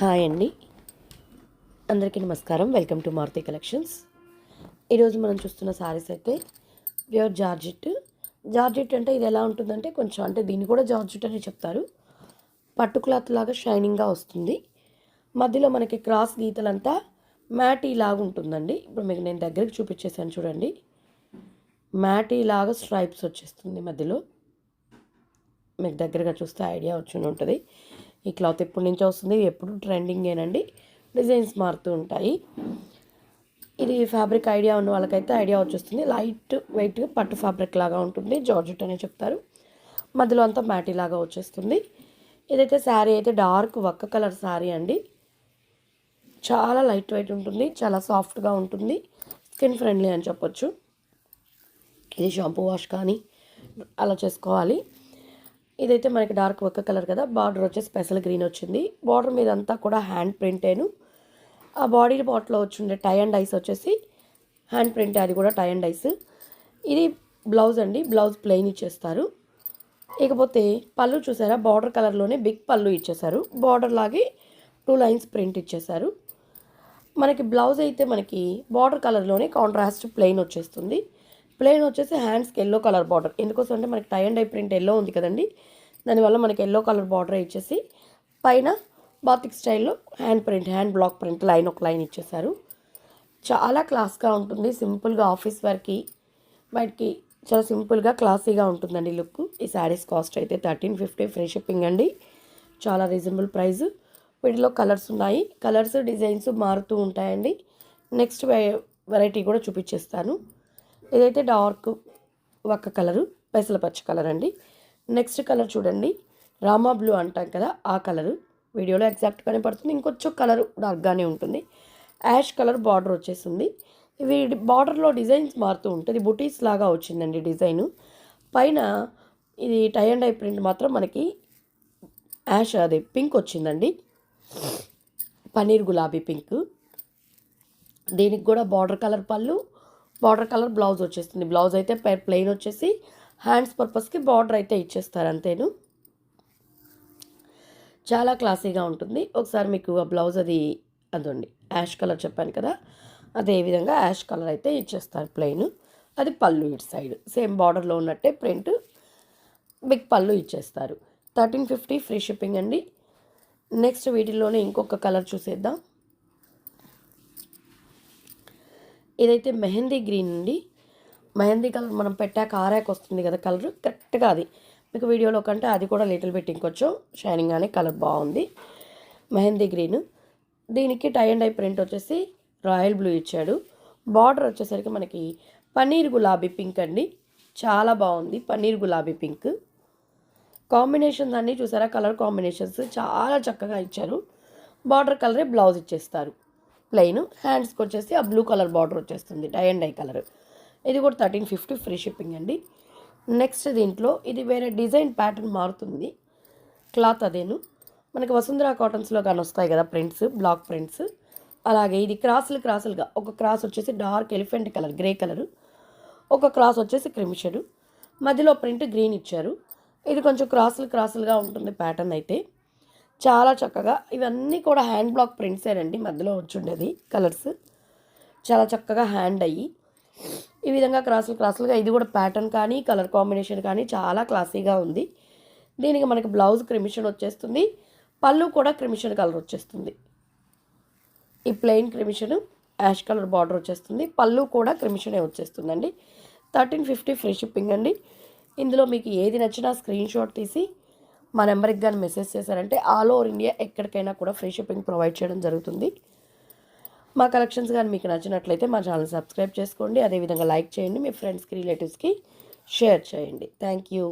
Hi అండి, అందరికీ నమస్కారం. Welcome to Maruti collections. ఈరోజు మనం చూస్తున్న సారీస్ అయితే ప్యూర్ జార్జెట్ అంటే ఇది ఎలా ఉంటుందంటే కొంచెం అంటే దీన్ని కూడా జార్జెట్ అని చెప్తారు. పట్టు క్లాత్ లాగా షైనింగ్గా వస్తుంది. మధ్యలో మనకి క్రాస్ గీతలంతా మ్యాటీ లాగా ఉంటుందండి. ఇప్పుడు మీకు నేను దగ్గరికి చూపించేసాను చూడండి. మ్యాటీ లాగా స్ట్రైప్స్ వచ్చేస్తుంది మధ్యలో. మీకు దగ్గరగా చూస్తే ఐడియా వచ్చి ఉంటుంది. ఈ క్లాత్ ఎప్పటి నుంచో వస్తుంది, ఎప్పుడు ట్రెండింగేనండి. డిజైన్స్ మారుతూ ఉంటాయి. ఇది ఫ్యాబ్రిక్ ఐడియా ఉన్న వాళ్ళకైతే ఐడియా వచ్చేస్తుంది. లైట్ వెయిట్ పట్టు ఫ్యాబ్రిక్ లాగా ఉంటుంది, జార్జెట్ అనే చెప్తారు. మధ్యలో అంతా మ్యాటీ లాగా వచ్చేస్తుంది. ఇదైతే శారీ అయితే డార్క్ వక్క కలర్ శారీ అండి. చాలా లైట్ వెయిట్ ఉంటుంది, చాలా సాఫ్ట్గా ఉంటుంది, స్కిన్ ఫ్రెండ్లీ అని చెప్పొచ్చు. ఇది షాంపూ వాష్ కానీ అలా చేసుకోవాలి. ఇదైతే మనకి డార్క్ వర్క్ కలర్ కదా. బార్డర్ వచ్చేసి స్పెషల్ గ్రీన్ వచ్చింది. బార్డర్ మీద అంతా కూడా హ్యాండ్ ప్రింటేను. ఆ బాడీ పార్ట్లో వచ్చిండే టై అండ్ ఐస్ వచ్చేసి హ్యాండ్ ప్రింట్, అది కూడా టై అండ్ ఐస్. ఇది బ్లౌజ్ అండి. బ్లౌజ్ ప్లెయిన్ ఇచ్చేస్తారు. ఇకపోతే పళ్ళు చూసారా, బార్డర్ కలర్లోనే బిగ్ పళ్ళు ఇచ్చేసారు. బార్డర్ లాగే 2 లైన్స్ ప్రింట్ ఇచ్చేసారు. మనకి బ్లౌజ్ అయితే మనకి బార్డర్ కలర్లోనే కాంట్రాస్ట్ ప్లెయిన్ వచ్చేస్తుంది. ప్లెయిన్ వచ్చేసి హ్యాండ్స్కి ఎల్లో కలర్ బార్డర్. ఎందుకోసం అంటే మనకి tie and dye print yellow ఉంది కదండి, దానివల్ల మనకి ఎల్లో కలర్ బార్డర్ ఇచ్చేసి పైన బాతిక్ స్టైల్లో hand print, hand black print line ఒక లైన్ ఇచ్చేసారు. చాలా క్లాస్గా ఉంటుంది. సింపుల్గా ఆఫీస్ వర్క్కి బయటికి చాలా సింపుల్గా క్లాసీగా ఉంటుందండి లుక్. ఈ శారీస్ కాస్ట్ అయితే 1350 ఫ్రీ షిప్పింగ్ అండి. చాలా రీజనబుల్ ప్రైస్. వీటిలో కలర్స్ ఉన్నాయి. కలర్స్ డిజైన్స్ మారుతూ ఉంటాయండి. నెక్స్ట్ వెరైటీ కూడా చూపించేస్తాను. ఇదైతే డార్క్ వక్క కలరు, పెసల పచ్చ కలర్ అండి. నెక్స్ట్ కలర్ చూడండి, రామా బ్లూ అంటాం కదా, ఆ కలరు వీడియోలో ఎగ్జాక్ట్గానే పడుతుంది. ఇంకొంచెం కలర్ డార్క్గానే ఉంటుంది. యాష్ కలర్ బార్డర్ వచ్చేసింది. ఇవి బార్డర్లో డిజైన్స్ మారుతూ ఉంటుంది. బుటీస్ లాగా వచ్చిందండి డిజైను. పైన ఇది టై అండ్ ఐ ప్రింట్ మాత్రం మనకి యాష్ అదే పింక్ వచ్చిందండి, పన్నీర్ గులాబీ పింక్. దీనికి కూడా బార్డర్ కలర్ పళ్ళు, బార్డర్ కలర్ బ్లౌజ్ వచ్చేస్తుంది. బ్లౌజ్ అయితే ప్లెయిన్ వచ్చేసి హ్యాండ్స్ పర్పస్కి బార్డర్ అయితే ఇచ్చేస్తారు అంతేను. చాలా క్లాసీగా ఉంటుంది. ఒకసారి మీకు ఆ బ్లౌజ్ అదండి యాష్ కలర్ చెప్పాను కదా, అదే విధంగా యాష్ కలర్ అయితే ఇచ్చేస్తారు ప్లెయిన్. అది పళ్ళు ఇటు సైడ్ సేమ్ బార్డర్లో ఉన్నట్టే ప్రింట్, బిగ్ పళ్ళు ఇచ్చేస్తారు. 1350 ఫ్రీ షిప్పింగ్ అండి. నెక్స్ట్ వీటిల్లోనే ఇంకొక కలర్ చూసేద్దాం. ఇదైతే మెహందీ గ్రీన్ అండి. మెహందీ కలర్ మనం పెట్టాక ఆరాక వస్తుంది కదా కలర్, కరెక్ట్గా అది మీకు వీడియోలో కంటే అది కూడా లిటిల్ బిట్ ఇంకొంచెం షైనింగ్ అనే కలర్ బాగుంది. మెహందీ గ్రీన్. దీనికి టై అండ్ ఐ ప్రింట్ వచ్చేసి రాయల్ బ్లూ ఇచ్చాడు. బార్డర్ వచ్చేసరికి మనకి పన్నీర్ గులాబీ పింక్ అండి. చాలా బాగుంది పన్నీర్ గులాబీ పింక్. కాంబినేషన్స్ అన్నీ చూసారా, కలర్ కాంబినేషన్స్ చాలా చక్కగా ఇచ్చారు. బార్డర్ కలరే బ్లౌజ్ ఇచ్చేస్తారు ప్లెయిన్. హ్యాండ్స్కి వచ్చేసి ఆ బ్లూ కలర్ బార్డర్ వచ్చేస్తుంది, టై అండ్ ఐ కలర్. ఇది కూడా 1350 ఫ్రీ షిప్పింగ్ అండి. నెక్స్ట్ దీంట్లో ఇది వేరే డిజైన్ ప్యాటర్న్ మారుతుంది. క్లాత్ అదేను మనకి వసుంధరా కాటన్స్లో కానీ వస్తాయి కదా ప్రింట్స్, బ్లాక్ ప్రింట్స్, అలాగే ఇది క్రాసులుగా ఒక క్రాస్ వచ్చేసి dark elephant colour grey colour, ఒక క్రాస్ వచ్చేసి క్రిమిషడు, మధ్యలో ప్రింట్ గ్రీన్ ఇచ్చారు. ఇది కొంచెం క్రాసులుగా ఉంటుంది ప్యాటర్న్ అయితే. చాలా చక్కగా ఇవన్నీ కూడా హ్యాండ్ బ్లాక్ ప్రింట్సేనండి. మధ్యలో వచ్చుండేది కలర్స్ చాలా చక్కగా హ్యాండ్ అయ్యి ఈ విధంగా క్రాసులుగా ఇది కూడా ప్యాటర్న్ కానీ కలర్ కాంబినేషన్ కానీ చాలా క్లాసీగా ఉంది. దీనికి మనకి బ్లౌజ్ క్రిమిషన్ వచ్చేస్తుంది. పళ్ళు కూడా క్రిమిషన్ కలర్ వచ్చేస్తుంది. ఈ plain crimson ash colour border వచ్చేస్తుంది. పళ్ళు కూడా క్రిమిషనే వచ్చేస్తుందండి. 1350 ఫ్రీ షిప్పింగ్ అండి. ఇందులో మీకు ఏది నచ్చినా స్క్రీన్ షాట్ తీసి మా నెంబర్కి కానీ మెసేజ్ చేశారంటే ఆల్ ఓవర్ ఇండియా ఎక్కడికైనా కూడా ఫ్రీ షిప్పింగ్ ప్రొవైడ్ చేయడం జరుగుతుంది. మా కలెక్షన్స్ కానీ మీకు నచ్చినట్లయితే మా ఛానల్ సబ్స్క్రైబ్ చేసుకోండి. అదేవిధంగా లైక్ చేయండి, మీ ఫ్రెండ్స్కి రిలేటివ్స్కి షేర్ చేయండి. Thank you.